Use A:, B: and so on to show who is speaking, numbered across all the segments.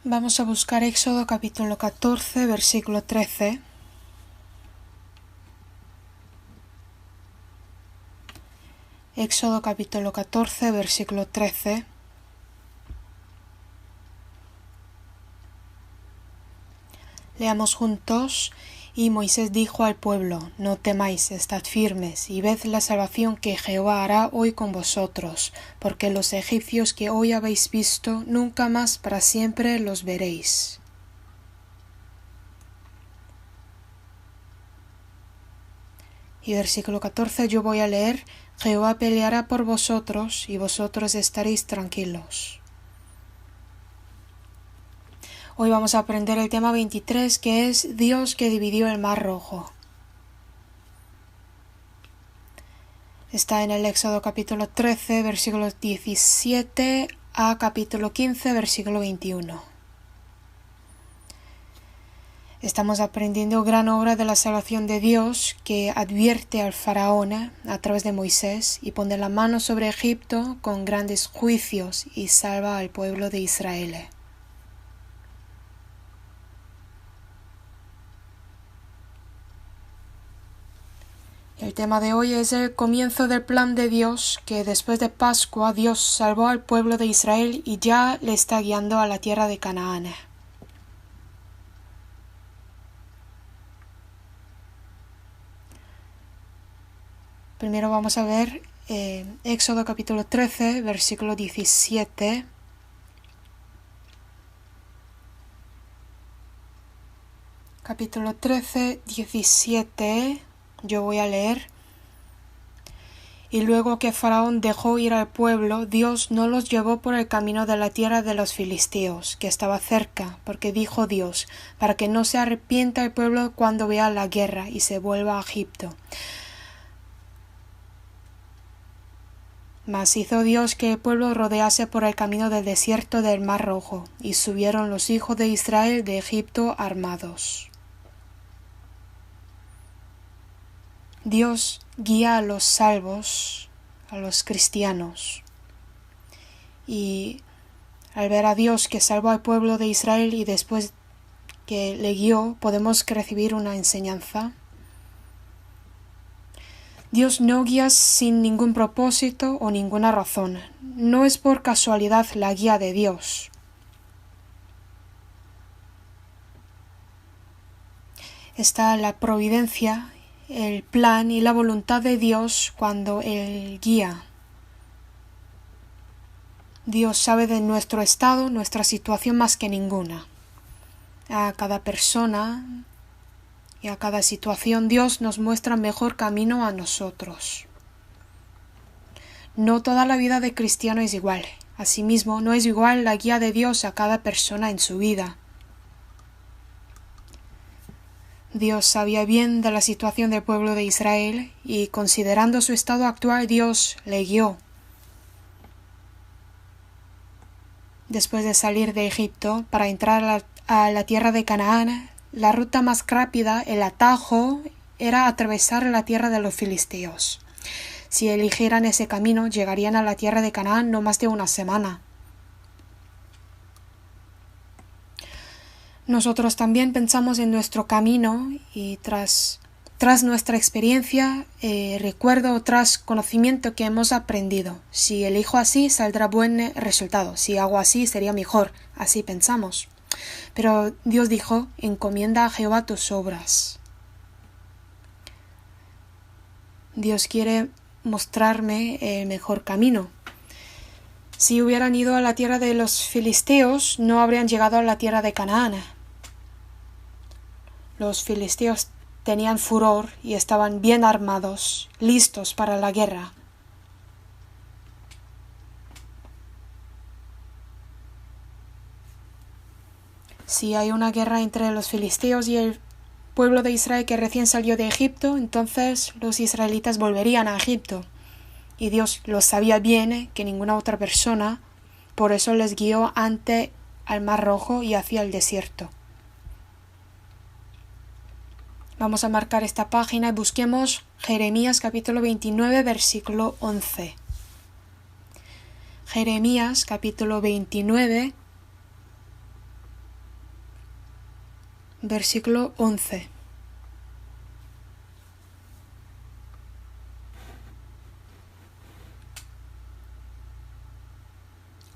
A: Vamos a buscar Éxodo capítulo 14, versículo 13. Éxodo capítulo 14, versículo 13. Leamos juntos. Y Moisés dijo al pueblo: No temáis, estad firmes, y ved la salvación que Jehová hará hoy con vosotros, porque los egipcios que hoy habéis visto, nunca más para siempre los veréis. Y versículo 14 yo voy a leer: Jehová peleará por vosotros, y vosotros estaréis tranquilos. Hoy vamos a aprender el tema 23, que es Dios que dividió el Mar Rojo. Está en el Éxodo capítulo 13, versículos 17 a capítulo 15, versículo 21. Estamos aprendiendo gran obra de la salvación de Dios, que advierte al faraón a través de Moisés y pone la mano sobre Egipto con grandes juicios y salva al pueblo de Israel. El tema de hoy es el comienzo del plan de Dios, que después de Pascua Dios salvó al pueblo de Israel y ya le está guiando a la tierra de Canaán. Primero vamos a ver Éxodo capítulo 13, versículo 17. Capítulo 13, 17. Yo voy a leer. Y luego que Faraón dejó ir al pueblo, Dios no los llevó por el camino de la tierra de los filisteos, que estaba cerca, porque dijo Dios, para que no se arrepienta el pueblo cuando vea la guerra y se vuelva a Egipto. Mas hizo Dios que el pueblo rodease por el camino del desierto del Mar Rojo, y subieron los hijos de Israel de Egipto armados. Dios guía a los salvos, a los cristianos, y al ver a Dios que salvó al pueblo de Israel y después que le guió, podemos recibir una enseñanza. Dios no guía sin ningún propósito o ninguna razón. No es por casualidad la guía de Dios. Está la providencia, el plan y la voluntad de Dios cuando Él guía. Dios sabe de nuestro estado, nuestra situación más que ninguna. A cada persona y a cada situación Dios nos muestra mejor camino a nosotros. No toda la vida de cristiano es igual. Asimismo, no es igual la guía de Dios a cada persona en su vida. Dios sabía bien de la situación del pueblo de Israel y, considerando su estado actual, Dios le guió. Después de salir de Egipto para entrar a la tierra de Canaán, la ruta más rápida, el atajo, era atravesar la tierra de los filisteos. Si eligieran ese camino, llegarían a la tierra de Canaán no más de una semana. Nosotros también pensamos en nuestro camino y tras nuestra experiencia, recuerdo o tras conocimiento que hemos aprendido. Si elijo así, saldrá buen resultado. Si hago así, sería mejor. Así pensamos. Pero Dios dijo: encomienda a Jehová tus obras. Dios quiere mostrarme el mejor camino. Si hubieran ido a la tierra de los filisteos, no habrían llegado a la tierra de Canaán. Los filisteos tenían furor y estaban bien armados, listos para la guerra. Si hay una guerra entre los filisteos y el pueblo de Israel que recién salió de Egipto, entonces los israelitas volverían a Egipto. Y Dios lo sabía bien, que ninguna otra persona, por eso les guió ante al Mar Rojo y hacia el desierto. Vamos a marcar esta página y busquemos Jeremías capítulo 29, versículo 11. Jeremías capítulo 29, versículo 11.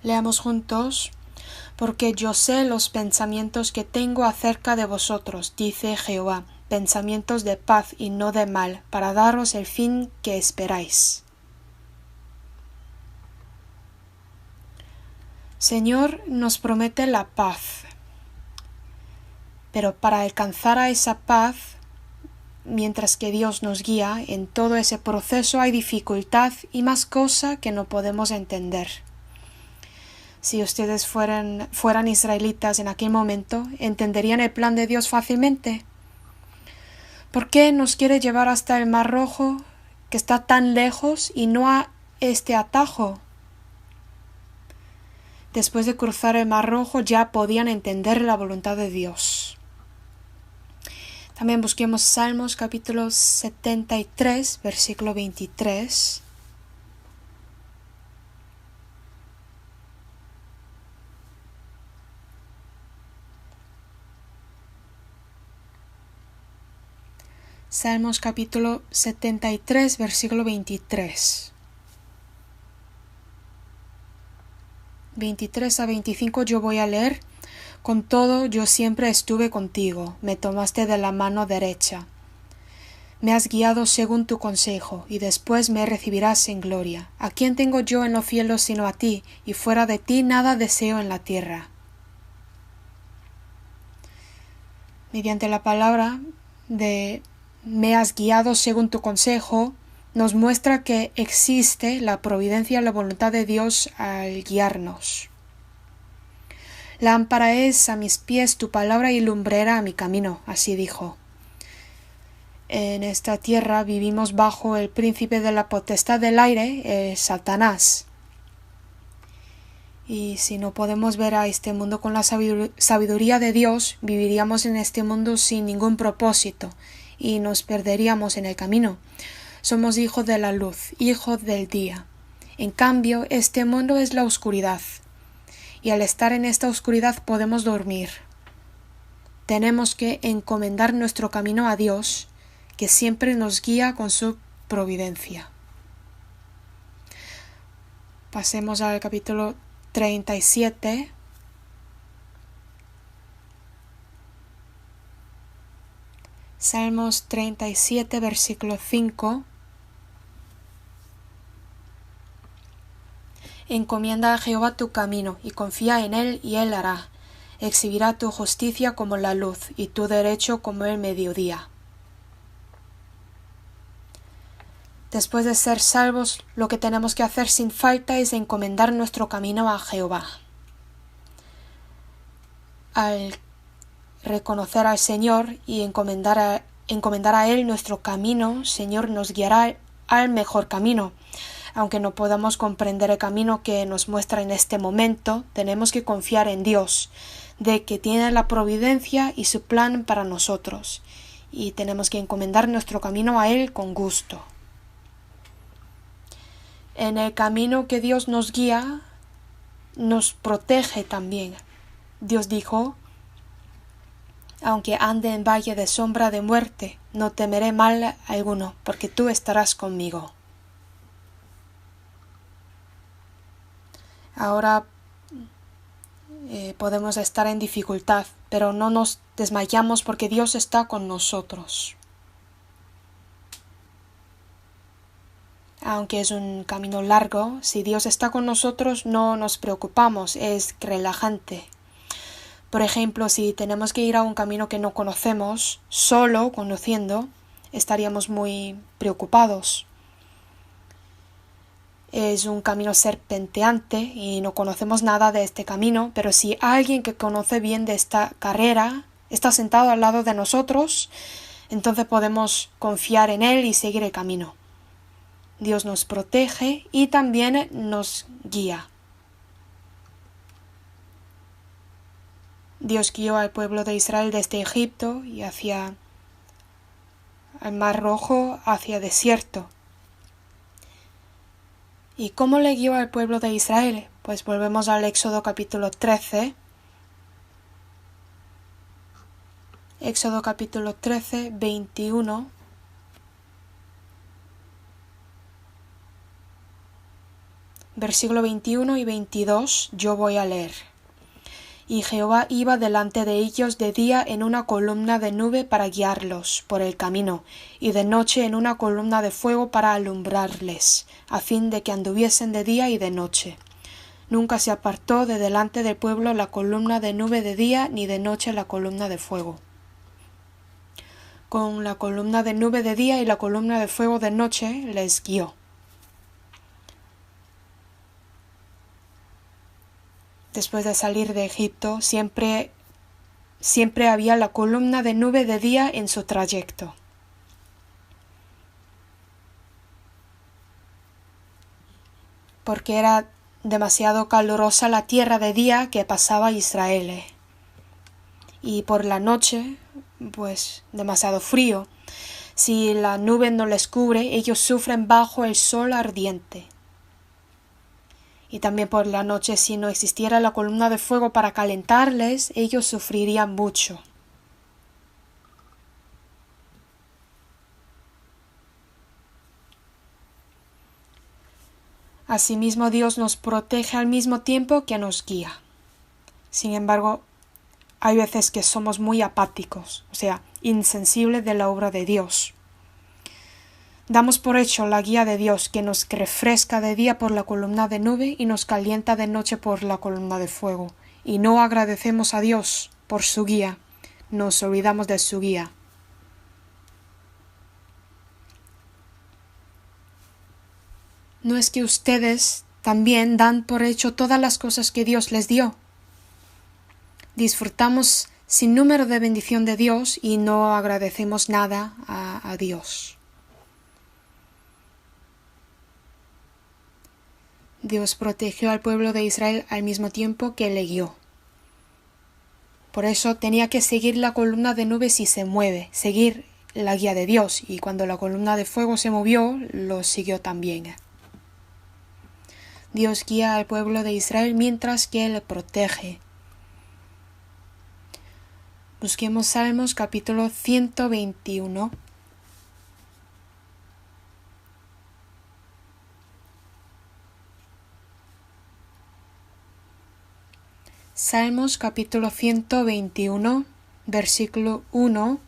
A: Leamos juntos. Porque yo sé los pensamientos que tengo acerca de vosotros, dice Jehová, pensamientos de paz y no de mal, para daros el fin que esperáis. Señor nos promete la paz, pero para alcanzar a esa paz, mientras que Dios nos guía, en todo ese proceso hay dificultad y más cosa que no podemos entender. Si ustedes fueran israelitas en aquel momento, ¿entenderían el plan de Dios fácilmente? ¿Por qué nos quiere llevar hasta el Mar Rojo, que está tan lejos, y no a este atajo? Después de cruzar el Mar Rojo ya podían entender la voluntad de Dios. También busquemos Salmos capítulo 73, versículo 23. Salmos capítulo 73, versículo 23. 23 a 25 yo voy a leer. Con todo yo siempre estuve contigo, me tomaste de la mano derecha. Me has guiado según tu consejo, y después me recibirás en gloria. ¿A quién tengo yo en los cielos sino a ti? Y fuera de ti nada deseo en la tierra. Mediante la palabra de me has guiado según tu consejo, nos muestra que existe la providencia y la voluntad de Dios al guiarnos. Lámpara es a mis pies tu palabra y lumbrera a mi camino, así dijo. En esta tierra vivimos bajo el príncipe de la potestad del aire, Satanás. Y si no podemos ver a este mundo con la sabiduría de Dios, viviríamos en este mundo sin ningún propósito y nos perderíamos en el camino. Somos hijos de la luz, hijos del día. En cambio, este mundo es la oscuridad, y al estar en esta oscuridad podemos dormir. Tenemos que encomendar nuestro camino a Dios, que siempre nos guía con su providencia. Pasemos al capítulo 37. Salmos 37, versículo 5. Encomienda a Jehová tu camino y confía en él y él hará. Exhibirá tu justicia como la luz y tu derecho como el mediodía. Después de ser salvos, lo que tenemos que hacer sin falta es encomendar nuestro camino a Jehová. Al reconocer al Señor y encomendar a Él nuestro camino, Señor nos guiará al mejor camino. Aunque no podamos comprender el camino que nos muestra en este momento, tenemos que confiar en Dios, de que tiene la providencia y su plan para nosotros, y tenemos que encomendar nuestro camino a Él con gusto. En el camino que Dios nos guía, nos protege también. Dios dijo: aunque ande en valle de sombra de muerte, no temeré mal alguno, porque tú estarás conmigo. Ahora podemos estar en dificultad, pero no nos desmayamos porque Dios está con nosotros. Aunque es un camino largo, si Dios está con nosotros no nos preocupamos, es relajante. Por ejemplo, si tenemos que ir a un camino que no conocemos, solo conociendo, estaríamos muy preocupados. Es un camino serpenteante y no conocemos nada de este camino, pero si alguien que conoce bien de esta carrera está sentado al lado de nosotros, entonces podemos confiar en él y seguir el camino. Dios nos protege y también nos guía. Dios guió al pueblo de Israel desde Egipto y hacia el Mar Rojo, hacia desierto. ¿Y cómo le guió al pueblo de Israel? Pues volvemos al Éxodo capítulo 13. Éxodo capítulo 13, 21. Versículo 21 y 22 yo voy a leer. Y Jehová iba delante de ellos de día en una columna de nube para guiarlos por el camino, y de noche en una columna de fuego para alumbrarles, a fin de que anduviesen de día y de noche. Nunca se apartó de delante del pueblo la columna de nube de día, ni de noche la columna de fuego. Con la columna de nube de día y la columna de fuego de noche les guió. Después de salir de Egipto, siempre había la columna de nube de día en su trayecto. Porque era demasiado calurosa la tierra de día que pasaba Israel. Y por la noche, pues demasiado frío. Si la nube no les cubre, ellos sufren bajo el sol ardiente. Y también por la noche, si no existiera la columna de fuego para calentarles, ellos sufrirían mucho. Asimismo, Dios nos protege al mismo tiempo que nos guía. Sin embargo, hay veces que somos muy apáticos, o sea, insensibles de la obra de Dios. Damos por hecho la guía de Dios, que nos refresca de día por la columna de nube y nos calienta de noche por la columna de fuego, y no agradecemos a Dios por su guía, nos olvidamos de su guía. ¿No es que ustedes también dan por hecho todas las cosas que Dios les dio? Disfrutamos sin número de bendición de Dios y no agradecemos nada a Dios. Dios protegió al pueblo de Israel al mismo tiempo que le guió. Por eso tenía que seguir la columna de nube si se mueve, seguir la guía de Dios, y cuando la columna de fuego se movió, lo siguió también. Dios guía al pueblo de Israel mientras que le protege. Busquemos Salmos capítulo 121. Salmos capítulo 121, versículo 1.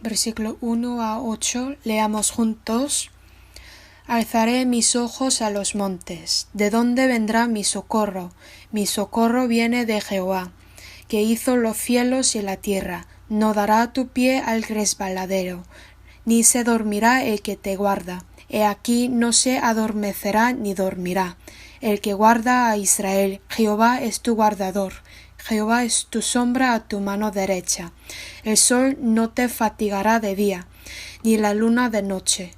A: Versículo 1 a 8, leamos juntos. Alzaré mis ojos a los montes. ¿De dónde vendrá mi socorro? Mi socorro viene de Jehová, que hizo los cielos y la tierra. No dará tu pie al resbaladero, ni se dormirá el que te guarda. He aquí no se adormecerá ni dormirá el que guarda a Israel. Jehová es tu guardador. Jehová es tu sombra a tu mano derecha. El sol no te fatigará de día, ni la luna de noche.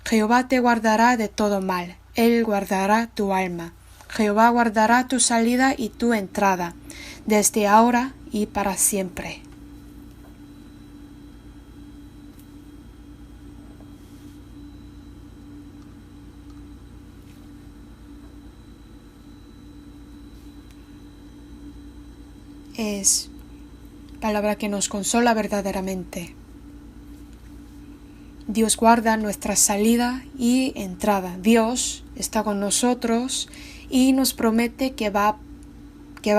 A: Jehová te guardará de todo mal. Él guardará tu alma. Jehová guardará tu salida y tu entrada, desde ahora y para siempre. Es palabra que nos consola verdaderamente. Dios guarda nuestra salida y entrada. Dios está con nosotros y nos promete que va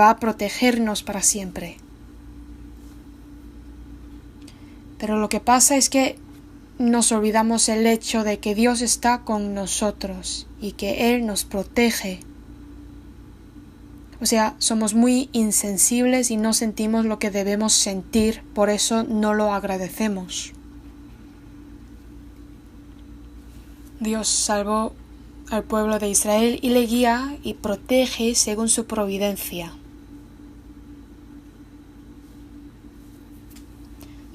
A: a protegernos para siempre. Pero lo que pasa es que nos olvidamos el hecho de que Dios está con nosotros y que Él nos protege. O sea, somos muy insensibles y no sentimos lo que debemos sentir, por eso no lo agradecemos. Dios salvó al pueblo de Israel y le guía y protege según su providencia.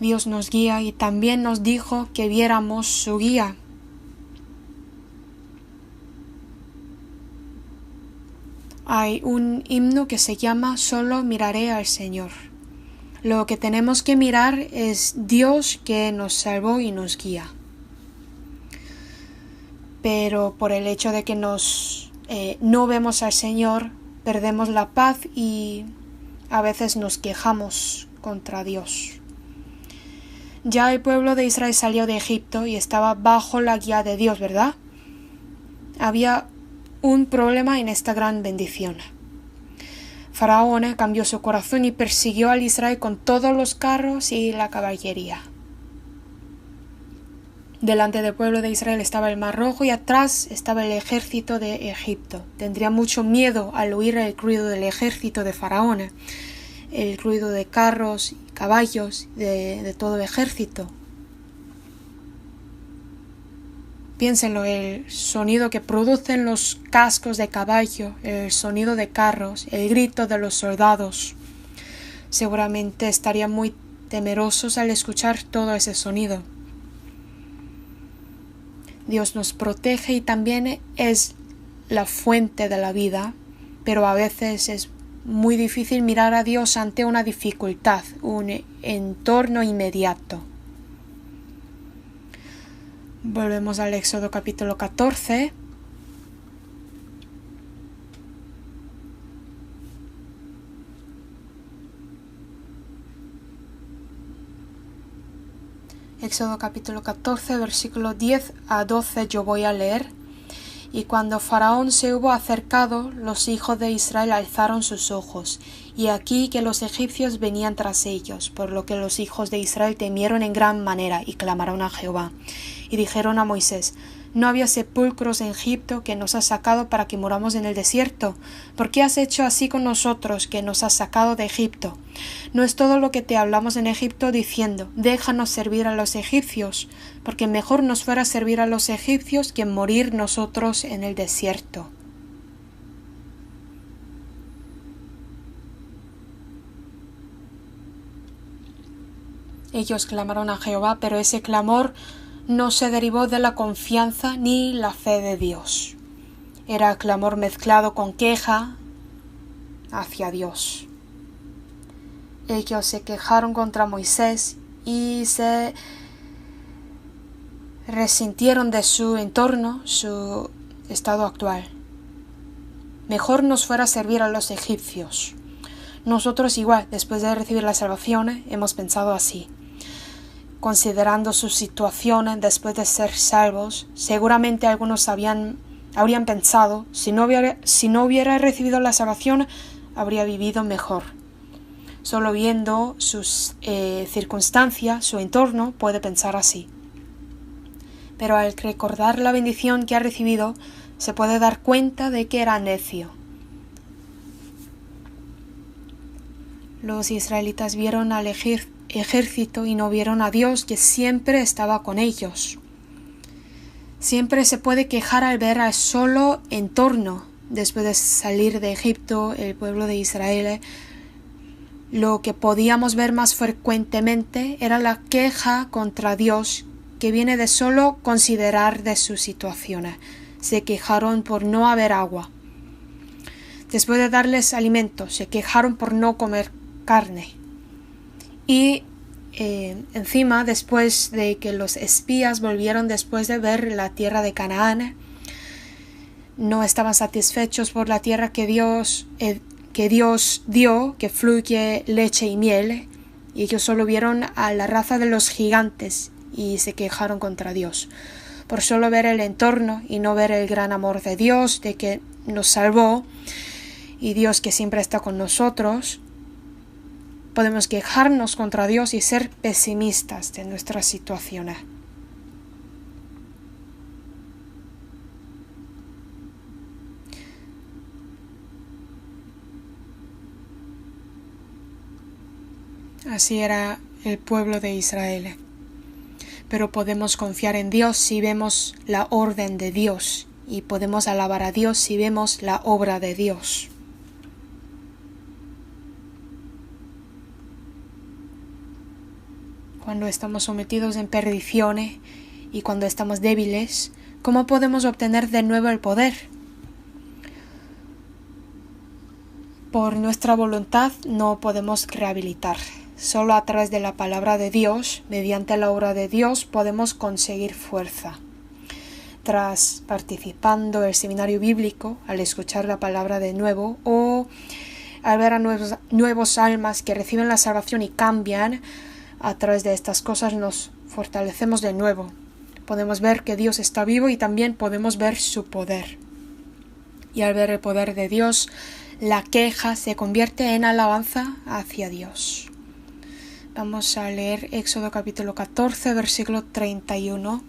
A: Dios nos guía y también nos dijo que viéramos su guía. Hay un himno que se llama Solo miraré al Señor. Lo que tenemos que mirar es Dios que nos salvó y nos guía. pero por el hecho de que no vemos al Señor, perdemos la paz y a veces nos quejamos contra Dios. Ya el pueblo de Israel salió de Egipto y estaba bajo la guía de Dios, ¿verdad? Había un problema en esta gran bendición. Faraón cambió su corazón y persiguió al Israel con todos los carros y la caballería. Delante del pueblo de Israel estaba el Mar Rojo y atrás estaba el ejército de Egipto. Tendría mucho miedo al oír el ruido del ejército de Faraón, el ruido de carros, caballos, de todo el ejército. Piénsenlo, el sonido que producen los cascos de caballo, el sonido de carros, el grito de los soldados. Seguramente estarían muy temerosos al escuchar todo ese sonido. Dios nos protege y también es la fuente de la vida, pero a veces es muy difícil mirar a Dios ante una dificultad, un entorno inmediato. Volvemos al Éxodo capítulo 14. Éxodo capítulo 14, versículo 10 a 12 yo voy a leer. Y cuando Faraón se hubo acercado, los hijos de Israel alzaron sus ojos, y aquí que los egipcios venían tras ellos, por lo que los hijos de Israel temieron en gran manera y clamaron a Jehová. Y dijeron a Moisés: ¿No había sepulcros en Egipto que nos has sacado para que muramos en el desierto? ¿Por qué has hecho así con nosotros que nos has sacado de Egipto? ¿No es todo lo que te hablamos en Egipto diciendo: déjanos servir a los egipcios? Porque mejor nos fuera servir a los egipcios que morir nosotros en el desierto. Ellos clamaron a Jehová, pero ese clamor no se derivó de la confianza ni la fe de Dios. Era clamor mezclado con queja hacia Dios. Ellos se quejaron contra Moisés y se resintieron de su entorno, su estado actual. Mejor nos fuera servir a los egipcios. Nosotros igual, después de recibir la salvación, hemos pensado así. Considerando su situación después de ser salvos, seguramente algunos habrían pensado, si no hubiera recibido la salvación, habría vivido mejor. Solo viendo sus circunstancias, su entorno, puede pensar así. Pero al recordar la bendición que ha recibido, se puede dar cuenta de que era necio. Los israelitas vieron al ejército y no vieron a Dios, que siempre estaba con ellos. Siempre se puede quejar al ver al solo entorno. Después de salir de Egipto, el pueblo de Israel, lo que podíamos ver más frecuentemente era la queja contra Dios, que viene de solo considerar de su situación. Se quejaron por no haber agua. Después de darles alimento, se quejaron por no comer carne. Y encima, después de que los espías volvieron después de ver la tierra de Canaán, no estaban satisfechos por la tierra que Dios dio, que fluye leche y miel, y ellos solo vieron a la raza de los gigantes y se quejaron contra Dios. Por solo ver el entorno y no ver el gran amor de Dios, de que nos salvó, y Dios que siempre está con nosotros, podemos quejarnos contra Dios y ser pesimistas de nuestra situación. Así era el pueblo de Israel. Pero podemos confiar en Dios si vemos la orden de Dios, y podemos alabar a Dios si vemos la obra de Dios. Cuando estamos sometidos en perdición y cuando estamos débiles, ¿cómo podemos obtener de nuevo el poder? Por nuestra voluntad no podemos rehabilitar. Solo a través de la palabra de Dios, mediante la obra de Dios, podemos conseguir fuerza. mientras participando del seminario bíblico, al escuchar la palabra de nuevo, o al ver a nuevos almas que reciben la salvación y cambian. A través de estas cosas nos fortalecemos de nuevo. Podemos ver que Dios está vivo y también podemos ver su poder. Y al ver el poder de Dios, la queja se convierte en alabanza hacia Dios. Vamos a leer Éxodo capítulo 14, versículo 31.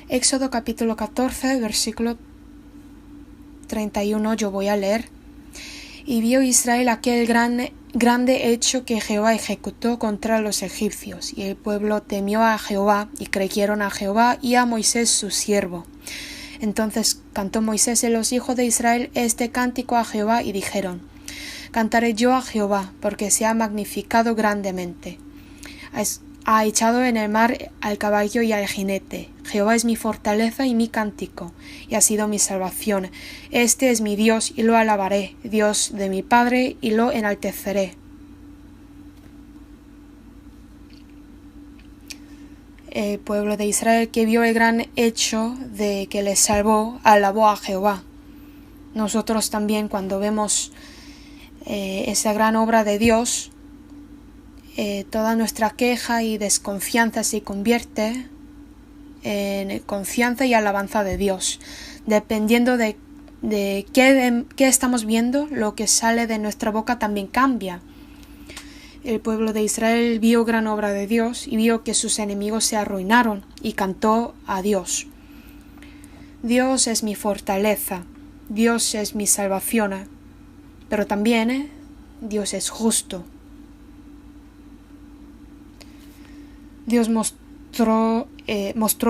A: Éxodo capítulo 14, versículo 31, yo voy a leer. Y vio Israel aquel grande hecho que Jehová ejecutó contra los egipcios, y el pueblo temió a Jehová, y creyeron a Jehová y a Moisés su siervo. Entonces cantó Moisés y los hijos de Israel este cántico a Jehová, y dijeron: Cantaré yo a Jehová, porque se ha magnificado grandemente. Ha echado en el mar al caballo y al jinete. Jehová es mi fortaleza y mi cántico, y ha sido mi salvación. Este es mi Dios, y lo alabaré, Dios de mi Padre, y lo enalteceré. El pueblo de Israel, que vio el gran hecho de que les salvó, alabó a Jehová. Nosotros también, cuando vemos esa gran obra de Dios, toda nuestra queja y desconfianza se convierte en confianza y alabanza de Dios. Dependiendo de qué estamos viendo, lo que sale de nuestra boca también cambia. El pueblo de Israel vio gran obra de Dios y vio que sus enemigos se arruinaron y cantó a Dios. Dios es mi fortaleza, Dios es mi salvación, pero también Dios es justo. Dios mostró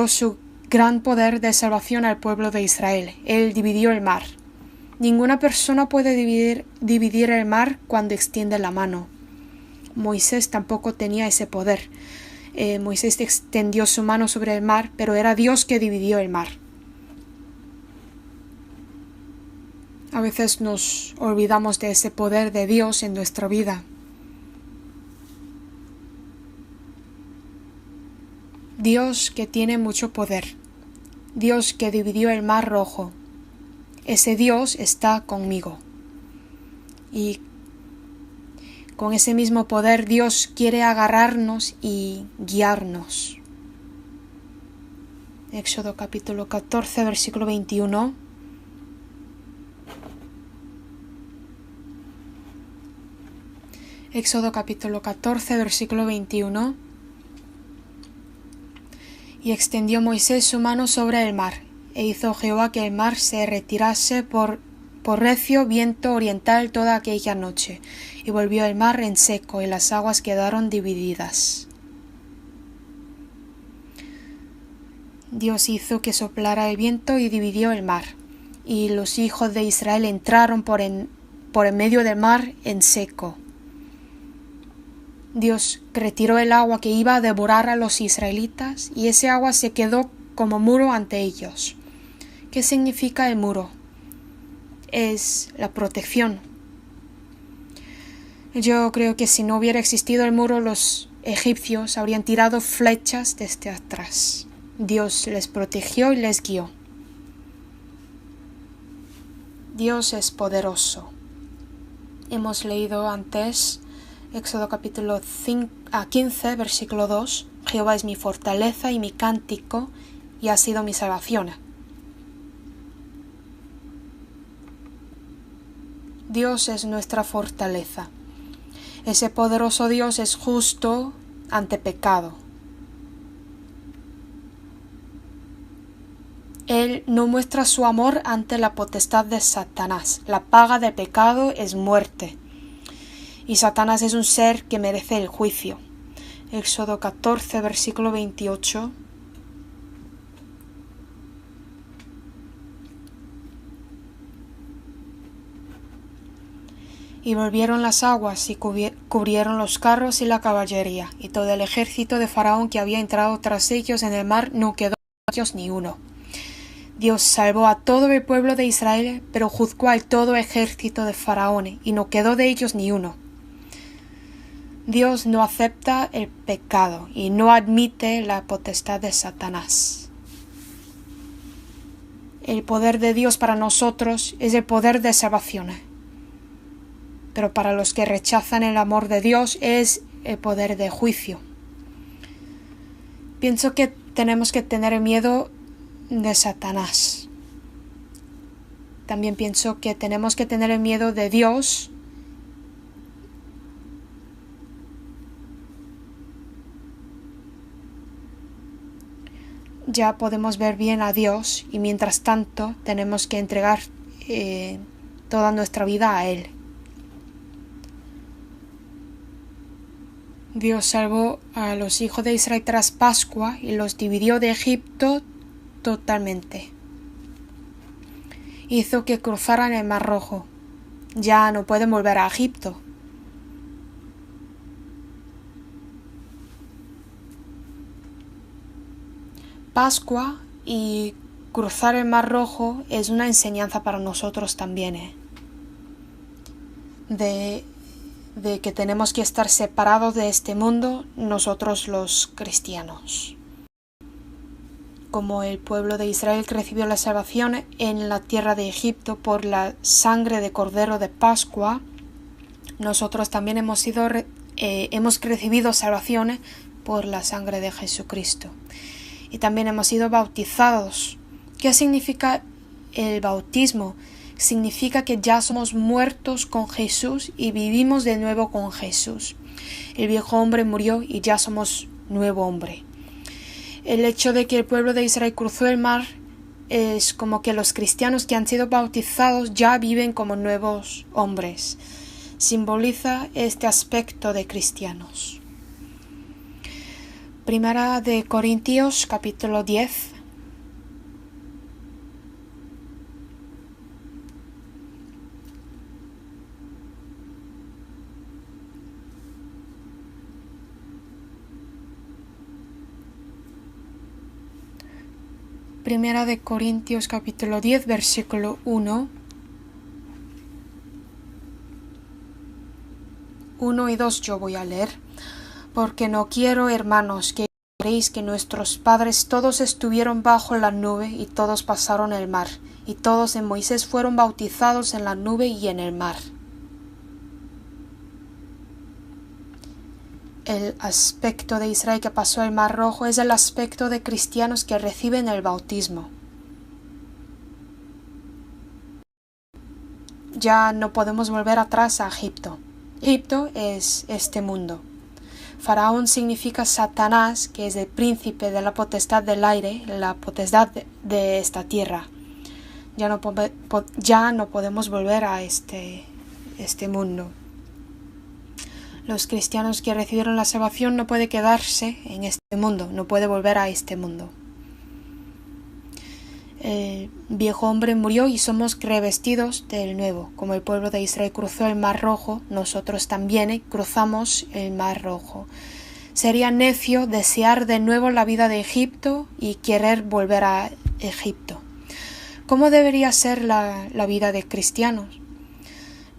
A: su gran poder de salvación al pueblo de Israel. Él dividió el mar. Ninguna persona puede dividir el mar cuando extiende la mano. Moisés tampoco tenía ese poder. Moisés extendió su mano sobre el mar, pero era Dios que dividió el mar. A veces nos olvidamos de ese poder de Dios en nuestra vida. Dios que tiene mucho poder, Dios que dividió el mar rojo, ese Dios está conmigo. Y con ese mismo poder Dios quiere agarrarnos y guiarnos. Éxodo capítulo 14, versículo 21. Éxodo capítulo 14, versículo 21. Y extendió Moisés su mano sobre el mar, e hizo Jehová que el mar se retirase por recio viento oriental toda aquella noche, y volvió el mar en seco, y las aguas quedaron divididas. Dios hizo que soplara el viento y dividió el mar, y los hijos de Israel entraron por en medio del mar en seco. Dios retiró el agua que iba a devorar a los israelitas, y ese agua se quedó como muro ante ellos. ¿Qué significa el muro? Es la protección. Yo creo que si no hubiera existido el muro, los egipcios habrían tirado flechas desde atrás. Dios les protegió y les guió. Dios es poderoso. Hemos leído antes Éxodo capítulo 15, versículo 2. Jehová es mi fortaleza y mi cántico, y ha sido mi salvación. Dios es nuestra fortaleza. Ese poderoso Dios es justo ante pecado. Él no muestra su amor ante la potestad de Satanás. La paga del pecado es muerte. Y Satanás es un ser que merece el juicio. Éxodo 14, versículo 28. Y volvieron las aguas y cubrieron los carros y la caballería, y todo el ejército de Faraón que había entrado tras ellos en el mar, no quedó de ellos ni uno. Dios salvó a todo el pueblo de Israel, pero juzgó al todo ejército de Faraón, y no quedó de ellos ni uno. Dios no acepta el pecado y no admite la potestad de Satanás. El poder de Dios para nosotros es el poder de salvación, pero para los que rechazan el amor de Dios es el poder de juicio. Pienso que tenemos que tener miedo de Satanás. También pienso que tenemos que tener miedo de Dios. Ya podemos ver bien a Dios y mientras tanto tenemos que entregar toda nuestra vida a Él. Dios salvó a los hijos de Israel tras Pascua y los dividió de Egipto totalmente. Hizo que cruzaran el Mar Rojo. Ya no pueden volver a Egipto. Pascua y cruzar el Mar Rojo es una enseñanza para nosotros también, de que tenemos que estar separados de este mundo, nosotros los cristianos. Como el pueblo de Israel que recibió la salvación en la tierra de Egipto por la sangre de Cordero de Pascua, nosotros también hemos recibido salvación por la sangre de Jesucristo. Y también hemos sido bautizados. ¿Qué significa el bautismo? Significa que ya somos muertos con Jesús y vivimos de nuevo con Jesús. El viejo hombre murió y ya somos nuevo hombre. El hecho de que el pueblo de Israel cruzó el mar es como que los cristianos que han sido bautizados ya viven como nuevos hombres. Simboliza este aspecto de cristianos. Primera de Corintios, capítulo 10. Primera de Corintios, capítulo 10, versículo 1. 1 y 2 yo voy a leer. Porque no quiero, hermanos, que creéis que nuestros padres todos estuvieron bajo la nube y todos pasaron el mar, y todos en Moisés fueron bautizados en la nube y en el mar. El aspecto de Israel que pasó el Mar Rojo es el aspecto de cristianos que reciben el bautismo. Ya no podemos volver atrás a Egipto. Egipto es este mundo. Faraón significa Satanás, que es el príncipe de la potestad del aire, la potestad de esta tierra. Ya no podemos volver a este mundo. Los cristianos que recibieron la salvación no pueden quedarse en este mundo, no puede volver a este mundo. El viejo hombre murió y somos revestidos del nuevo. Como el pueblo de Israel cruzó el Mar Rojo, nosotros también cruzamos el Mar Rojo. Sería necio desear de nuevo la vida de Egipto y querer volver a Egipto. ¿Cómo debería ser la vida de cristianos?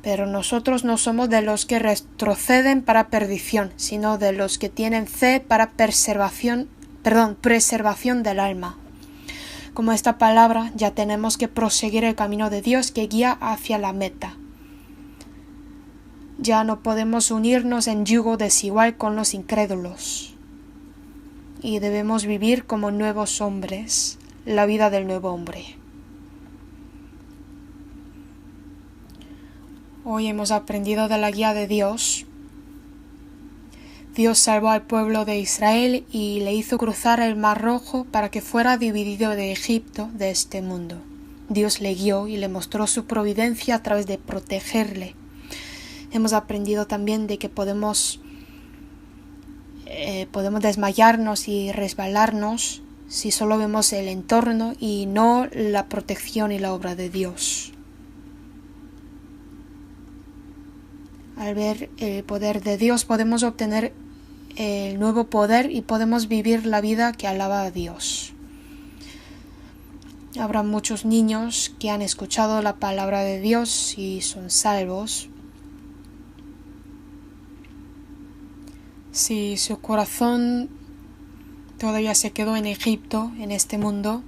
A: Pero nosotros no somos de los que retroceden para perdición, sino de los que tienen fe para preservación del alma. Como esta palabra, ya tenemos que proseguir el camino de Dios que guía hacia la meta. Ya no podemos unirnos en yugo desigual con los incrédulos. Y debemos vivir como nuevos hombres, la vida del nuevo hombre. Hoy hemos aprendido de la guía de Dios. Dios salvó al pueblo de Israel y le hizo cruzar el Mar Rojo para que fuera dividido de Egipto, de este mundo. Dios le guió y le mostró su providencia a través de protegerle. Hemos aprendido también de que podemos desmayarnos y resbalarnos si solo vemos el entorno y no la protección y la obra de Dios. Al ver el poder de Dios podemos obtener el nuevo poder y podemos vivir la vida que alaba a Dios. Habrá muchos niños que han escuchado la palabra de Dios y son salvos. Si su corazón todavía se quedó en Egipto, en este mundo,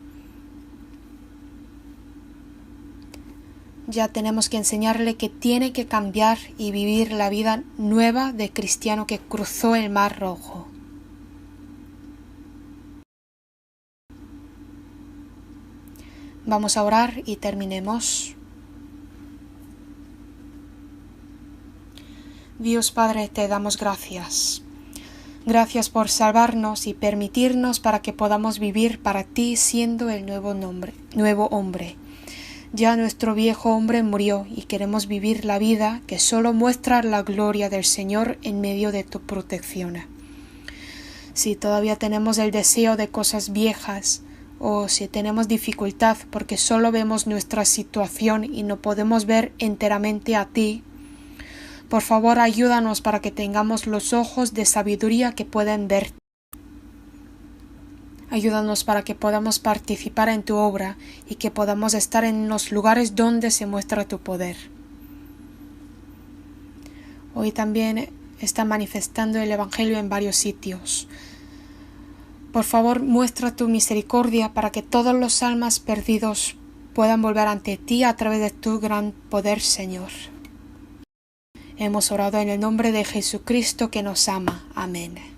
A: ya tenemos que enseñarle que tiene que cambiar y vivir la vida nueva de cristiano que cruzó el Mar Rojo. Vamos a orar y terminemos. Dios Padre, te damos gracias. Gracias por salvarnos y permitirnos para que podamos vivir para ti siendo el nuevo hombre. Ya nuestro viejo hombre murió y queremos vivir la vida que solo muestra la gloria del Señor en medio de tu protección. Si todavía tenemos el deseo de cosas viejas, o si tenemos dificultad porque solo vemos nuestra situación y no podemos ver enteramente a ti, por favor ayúdanos para que tengamos los ojos de sabiduría que pueden ver. Ayúdanos para que podamos participar en tu obra y que podamos estar en los lugares donde se muestra tu poder. Hoy también está manifestando el Evangelio en varios sitios. Por favor, muestra tu misericordia para que todos los almas perdidos puedan volver ante ti a través de tu gran poder, Señor. Hemos orado en el nombre de Jesucristo que nos ama. Amén.